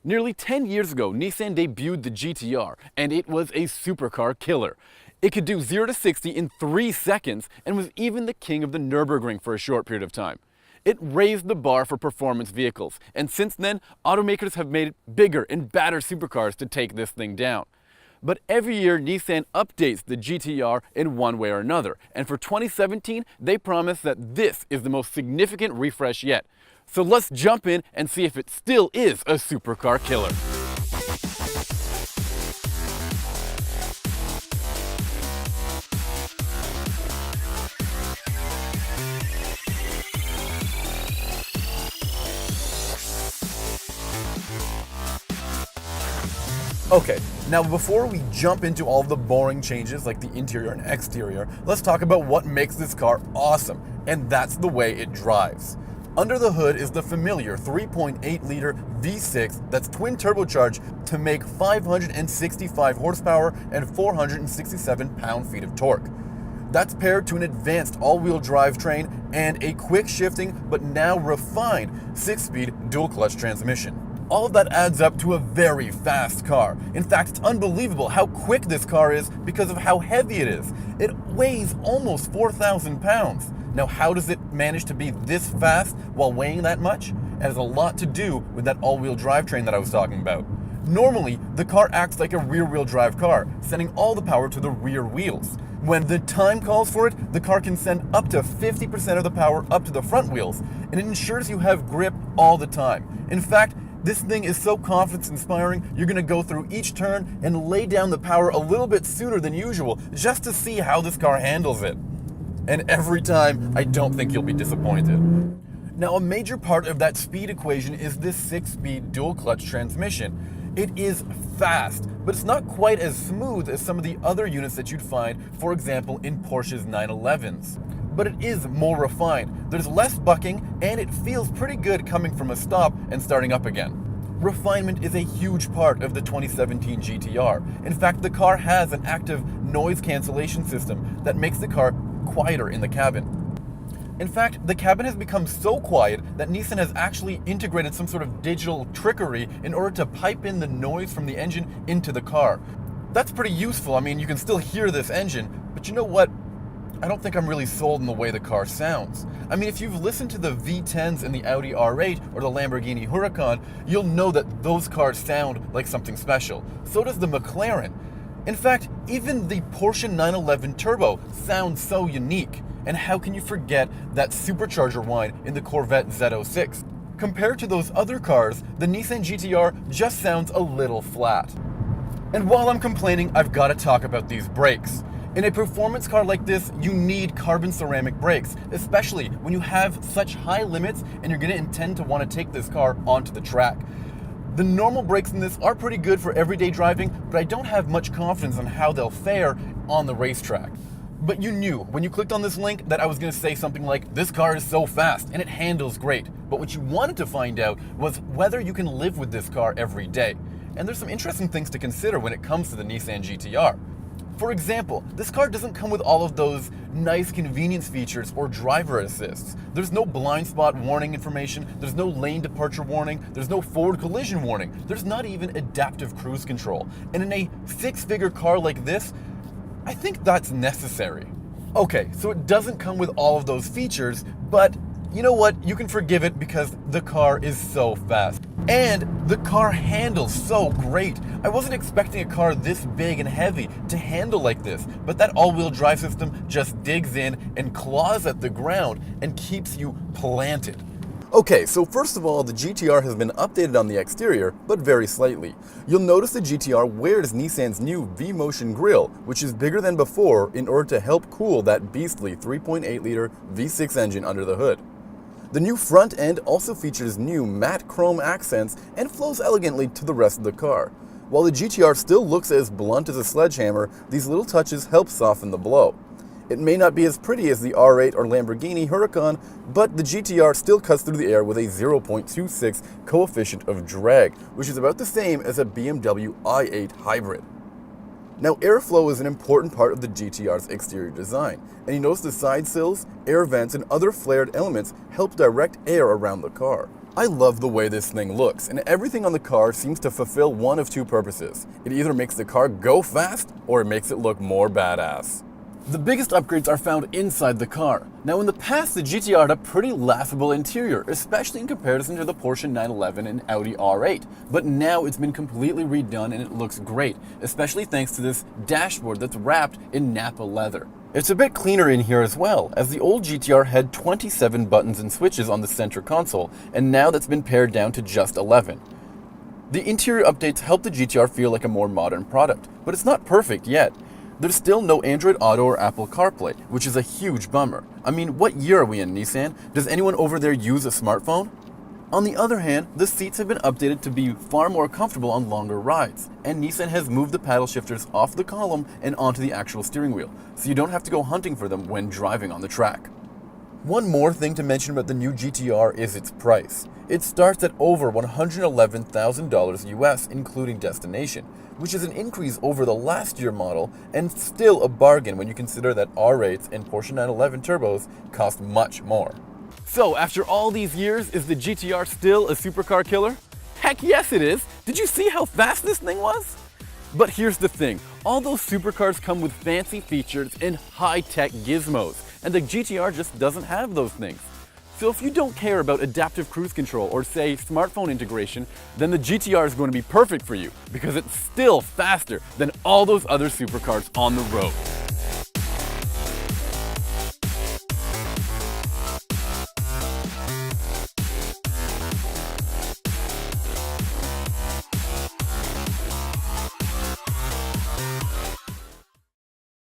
Nearly 10 years ago, Nissan debuted the GTR, and it was a supercar killer. It could do 0 to 60 in 3 seconds and was even the king of the Nürburgring for a short period of time. It raised the bar for performance vehicles, and since then, automakers have made bigger and badder supercars to take this thing down. But every year, Nissan updates the GTR in one way or another, and for 2017, they promise that this is the most significant refresh yet. So let's jump in and see if it still is a supercar killer. Okay, now before we jump into all of the boring changes like the interior and exterior, let's talk about what makes this car awesome, and that's the way it drives. Under the hood is the familiar 3.8-liter V6 that's twin turbocharged to make 565 horsepower and 467 pound-feet of torque. That's paired to an advanced all-wheel drivetrain and a quick shifting but now refined 6-speed dual-clutch transmission. All of that adds up to a very fast car. In fact, it's unbelievable how quick this car is because of how heavy it is. It weighs almost 4,000 pounds. Now, how does it manage to be this fast while weighing that much? It has a lot to do with that all-wheel drivetrain that I was talking about. Normally, the car acts like a rear-wheel drive car, sending all the power to the rear wheels. When the time calls for it, the car can send up to 50% of the power up to the front wheels, and it ensures you have grip all the time. In fact, this thing is so confidence-inspiring, you're going to go through each turn and lay down the power a little bit sooner than usual just to see how this car handles it. And every time, I don't think you'll be disappointed. Now, a major part of that speed equation is this 6-speed dual-clutch transmission. It is fast, but it's not quite as smooth as some of the other units that you'd find, for example, in Porsche's 911s. But it is more refined. There's less bucking, and it feels pretty good coming from a stop and starting up again. Refinement is a huge part of the 2017 GTR. In fact, the car has an active noise cancellation system that makes the car quieter in the cabin. In fact, the cabin has become so quiet that Nissan has actually integrated some sort of digital trickery in order to pipe in the noise from the engine into the car. That's pretty useful. I mean, you can still hear this engine, but you know what? I don't think I'm really sold on the way the car sounds. I mean, if you've listened to the V10s in the Audi R8 or the Lamborghini Huracan, you'll know that those cars sound like something special. So does the McLaren. In fact, even the Porsche 911 Turbo sounds so unique. And how can you forget that supercharger whine in the Corvette Z06? Compared to those other cars, the Nissan GTR just sounds a little flat. And while I'm complaining, I've got to talk about these brakes. In a performance car like this, you need carbon ceramic brakes, especially when you have such high limits and you're going to intend to want to take this car onto the track. The normal brakes in this are pretty good for everyday driving, but I don't have much confidence on how they'll fare on the racetrack. But you knew when you clicked on this link that I was going to say something like, this car is so fast and it handles great. But what you wanted to find out was whether you can live with this car every day. And there's some interesting things to consider when it comes to the Nissan GTR. For example, this car doesn't come with all of those nice convenience features or driver assists. There's no blind spot warning information, there's no lane departure warning, there's no forward collision warning, there's not even adaptive cruise control. And in a 6-figure car like this, I think that's necessary. Okay, so it doesn't come with all of those features, but you know what? You can forgive it because the car is so fast. And the car handles so great. I wasn't expecting a car this big and heavy to handle like this, but that all-wheel drive system just digs in and claws at the ground and keeps you planted. Okay, so first of all, the GTR has been updated on the exterior, but very slightly. You'll notice the GTR wears Nissan's new V-Motion grille, which is bigger than before in order to help cool that beastly 3.8-liter V6 engine under the hood. The new front end also features new matte chrome accents and flows elegantly to the rest of the car. While the GTR still looks as blunt as a sledgehammer, these little touches help soften the blow. It may not be as pretty as the R8 or Lamborghini Huracan, but the GTR still cuts through the air with a 0.26 coefficient of drag, which is about the same as a BMW i8 hybrid. Now, airflow is an important part of the GTR's exterior design, and you notice the side sills, air vents, and other flared elements help direct air around the car. I love the way this thing looks, and everything on the car seems to fulfill one of two purposes. It either makes the car go fast, or it makes it look more badass. The biggest upgrades are found inside the car. Now in the past, the GTR had a pretty laughable interior, especially in comparison to the Porsche 911 and Audi R8. But now it's been completely redone and it looks great, especially thanks to this dashboard that's wrapped in Nappa leather. It's a bit cleaner in here as well, as the old GTR had 27 buttons and switches on the center console, and now that's been pared down to just 11. The interior updates help the GTR feel like a more modern product, but it's not perfect yet. There's still no Android Auto or Apple CarPlay, which is a huge bummer. I mean, what year are we in, Nissan? Does anyone over there use a smartphone? On the other hand, the seats have been updated to be far more comfortable on longer rides, and Nissan has moved the paddle shifters off the column and onto the actual steering wheel, so you don't have to go hunting for them when driving on the track. One more thing to mention about the new GTR is its price. It starts at over $111,000 US, including destination, which is an increase over the last year model and still a bargain when you consider that R8s and Porsche 911 turbos cost much more. So, after all these years, is the GTR still a supercar killer? Heck yes it is! Did you see how fast this thing was? But here's the thing, all those supercars come with fancy features and high-tech gizmos, and the GTR just doesn't have those things. So if you don't care about adaptive cruise control or say smartphone integration, then the GTR is going to be perfect for you because it's still faster than all those other supercars on the road.